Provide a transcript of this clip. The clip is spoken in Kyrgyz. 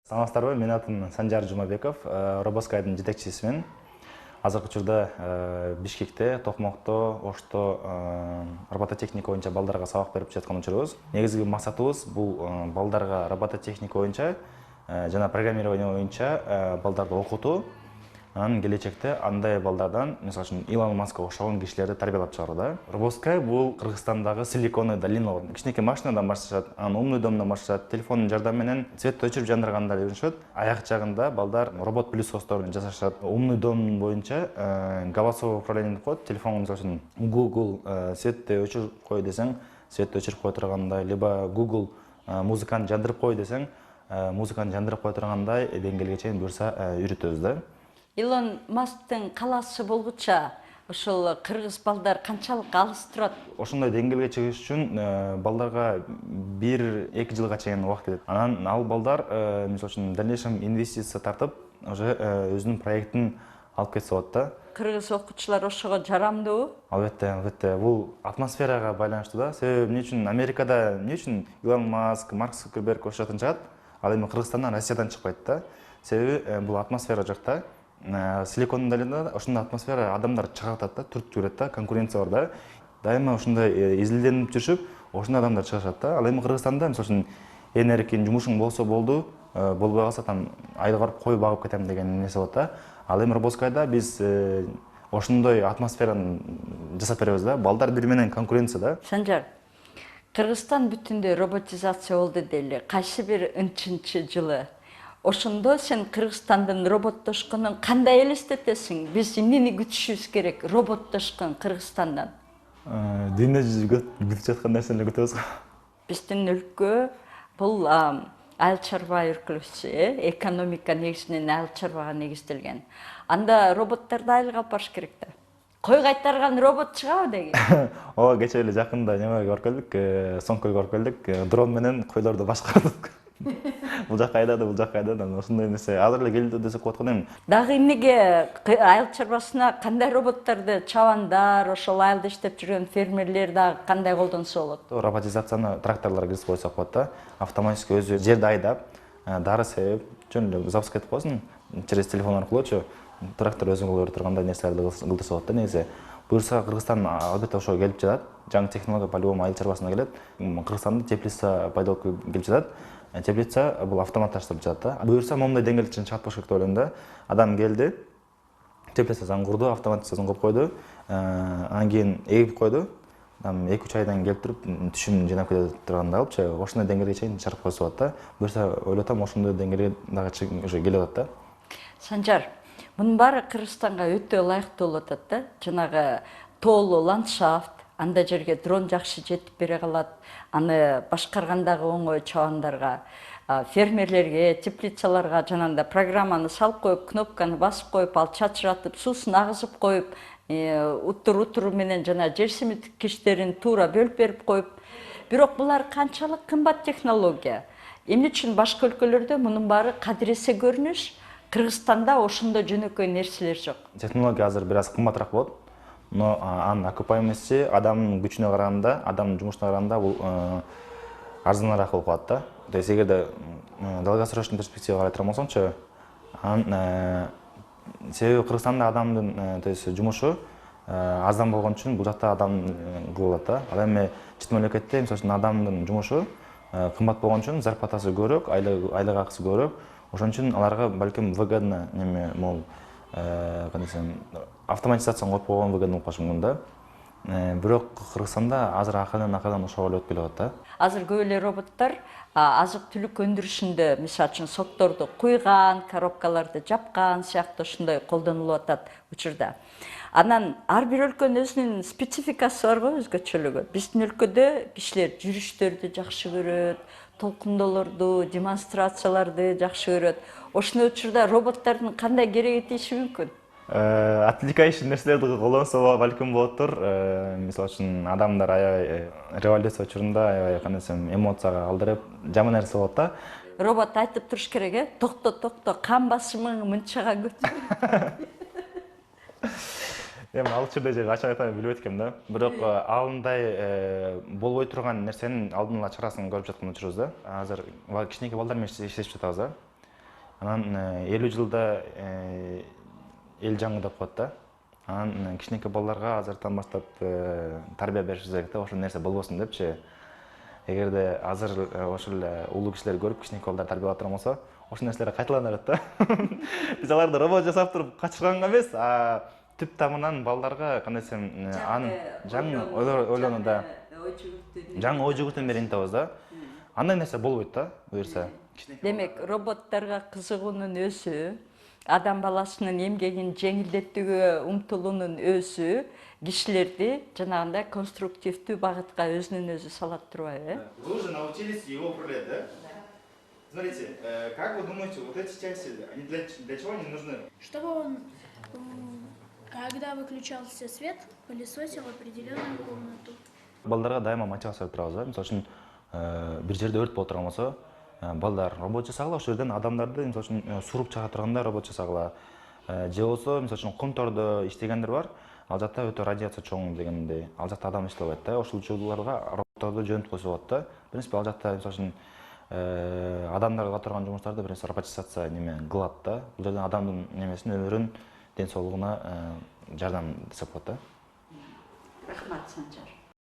Саламатсыздарбы, мен атым Санжар Жумабеков, Робоскайдын жетекчисимин. Азыркы учурда Бишкекте, Токмокто, Ошто робототехника боюнча балдарга сабак берип жаткан учурубуз. Негизги максатыбыз бул балдарга робототехника боюнча жана программирование боюнча балдарды окутуу. Анан келечекте андай балдардан, мисалы үчүн Илон Маска окшогон кишилерди тарбиялап чыгаруу да. Робоскай бул Кыргызстандагы силиконовый долина. Кичинекей машинадан башташат, анан умный домдон башташат, телефондун жардамы менен цветти өчүрүп жандырганда үйрөнүшөт. Аяк жагында балдар робот пылесосторун жасашат. Умный дом боюнча голосовое управление деп коет. Телефонго мисалы үчүн Google светти өчүрүп кой десең, светти өчүрүп кое тургандай, либо Google музыканы жандырып кой десең, музыканы жандырып кое тургандай деңгээлге чейин буюрса үйрөтөбүз да. Илон Масктын калаасы болгуча ошол кыргыз балдар канчалык алыс турат? Ошондой деңгээлге чыгыш үчүн балдарга 1-2 жылга чейин убакыт кетет. Анан ал балдар мисалы үчүн дальнейшем инвестиция тартып, уже өзүнүн проектин алып кетсе болот да. Кыргыз окуучулар ошого жарамдуу? Албетте, бул атмосферага байланыштуу да. Себеби эмне үчүн Америкада эмне үчүн Илон Маск, Марк Цукерберг ошол жактан чыгат, ал эми Кыргызстандан, Россиядан чыкпайт да. Себеби бул атмосфера жакта. Силикондун долинада ошондой атмосфера, адамдар чыгатат да, түрт жүрөт да, конкуренция бар да. Дайыма ошондой изилденип жүрүшүп, ошондой адамдар чыгышат да. Ал эми Кыргызстанда мисалы үчүн эң эркин жумушуң болсо болду, болбой калса там айга барып кой багып кетем деген нерсе болот да. Ал эми Робоскайда биз ошондой атмосфераны жасап беребиз да. Балдар бири менен конкуренция да. Санжар, Кыргызстан бүтүндөй роботизация болду дейли. Кайсы бир ынчынчы жылы ошондо сен Кыргызстандын роботтошконун кандай элестетесиң? Биз эмнени күтүшүбүз керек роботтошкон Кыргызстандан? Дүйнө жүзү күтүп жаткан нерселерди күтөбүз. Биздин өлкө бул айыл чарба өлкөсү, экономика негизинен айыл чарбага негизделген. Анда роботторду айылга алып барыш керек да. Кой кайтарган робот чыгабы деген? Ооба, кечээ эле жакында немеге барып келдик, Соңкөлгө барып келдик, дрон менен койлорду башкардык. Бул жакка айдады, бул жакка айдады, ошондой нерсе. Азыр эле келди десек болот го дейм. Дагы эмнеге айыл чарбасына кандай роботторду чабандар, ошол айылда иштеп жүргөн фермерлер дагы кандай колдонсо болот? Роботизацияны тракторлорго киргизип койсок болот да. Автоматически өзү жерди айдап, дары себип, жөн эле запуска этип койсун, через телефон аркылуучу трактор өзү кыла бере тургандай нерселерди кылдырса болот да негизи. Буюрса Кыргызстан албетте ошого келип жатат. Жаңы технология по-любому айыл чарбасына келет. Кыргызстанда теплица пайда болуп келип жатат. Теплица бул автоматташтырып жатат да. Буюрса момундай деңгээлге чейин чыгат болуш керек деп ойлойм да. Адам келди, теплицасын курду, автоматизациясын коюп койду, анан кийин эгип койду. 2-3 айдан келип туруп түшүм жыйнап кете тургандай кылыпчы, ошондой деңгээлге чейин чыгарып койсо болот да. Буюрса ойлотом ошондой деңгээлге дагы уже келип атат да. Санжар, мунун баары Кыргызстанга өтө ылайыктуу болуп атат да. Жанагы тоолуу ландшафт, анда жерге дрон жакшы жетип бере калат. Аны башкаргандагы оңой чабандарга, фермерлерге, теплицаларга жанагындай программаны салып коюп, кнопканы басып коюп, ал чачыратып, суусун агызып коюп, утуру менен жана жер семирткичтерин туура бөлүп берип коюп. Бирок булар канчалык кымбат технология. Эмне үчүн башка өлкөлөрдө мунун баары кадыресе көрүнүш, Кыргызстанда ошондой жөнөкөй нерселер жок. Технология азыр бир аз кымбатыраак болот. Но анын окупаемости адамдын күчүнө караганда, адамдын жумушуна караганда бул арзаныраак болуп калат да. То есть эгерде долгосрочный перспективага карай турган болсоңчу, анын себеби Кыргызстанда адамдын, то есть жумушу арзан болгон үчүн бул жакта адам кылып алат да. Ал эми чет мамлекетте мисалы үчүн адамдын жумушу кымбат болгон үчүн зарплатасы көбүрөөк, айлык акысы көбүрөөк. Ошон үчүн аларга балким выгодно неме могул кандай десем, автоматизацияны коюп койгон выгодно болуп калышы мүмкүн да. Бирок Кыргызстанда азыр акырын ошого өтүп келип атат да. Азыр көп эле роботтор азык-түлүк өндүрүшүндө, мисалы үчүн сокторду куйган, коробкаларды жапкан сыяктуу ушундай колдонулуп атат учурда. Анан ар бир өлкөнүн өзүнүн спецификасы бар го, өзгөчөлүгү. Биздин өлкөдө кишилер жүрүштөрдү жакшы көрөт, толкундоолорду, демонстрацияларды жакшы көрөт. Ошондой учурда роботтордун кандай кереги тийиши мүмкүн? Отвлекающий нерселерди колдонсо балким болоттур. Мисалы үчүн адамдар аябай революция учурунда аябай кандай десем, эмоцияга алдырып, жаман нерсе болот да. Робот айтып туруш керек, токто, кан басымың мынчага көтөрүл. Эми ал учурда же ачык айта билбейт экенмин да. Бирок алындай болбой турган нерсенин алдын ала чарасын көрүп жаткан учурубуз да. Азыр кичинекей балдар менен иштешип жатабыз да. Анан 50 жылда эл жаңы деп коет да. Анан кичинекей балдарга азыртан баштап тарбия бериш керек да, ошол нерсе болбосун депчи. Эгерде азыр ошол улуу кишилер көрүп кичинекей балдар тарбиялап турган болсо, ошол нерселер кайталана берет да. Биз аларды робот жасап туруп качырганга эмес, түп тамырынан балдарга кандай десем, анын жаңы ойлонуу да, жаңы ой жүгүртүүнү берейин атабыз да. Андай нерсе болбойт да, буюрса. Демек, роботторго кызыгуунун өзү, адам баласынын эмгегин жеңилдетүүгө умтулуунун өзү кишилерди жанагындай конструктивдүү багытка өзүнүн өзү салат турбайбы? Вы уже научились его управлять, да? Смотрите, как вы думаете, вот эти части, они для чего они нужны? Чтобы он, когда выключался свет, пылесосил определенную комнату. Балдарга дайыма мотивация берип турабыз да. Мисалы үчүн бир жерде өрт болуп турган болсо, балдар робот жасагыла, ошол жерден адамдарды мисалы үчүн суруп чыга тургандай робот жасагыла. Же болбосо мисалы үчүн контордо иштегендер бар. Ал жакта өтө радиация чоң дегендей. Ал жакта адам иштей албайт да. Ошол учурларга роботторду жөнөтүп койсо болот да. В принципе, ал жакта мисалы үчүн адамдар кыла турган жумуштарды биринчи роботизация неме кылат да. Бул жерден адамдын немесин, өмүрүн, ден соолугуна жардам жасап коет да. Рахмат, Санжар.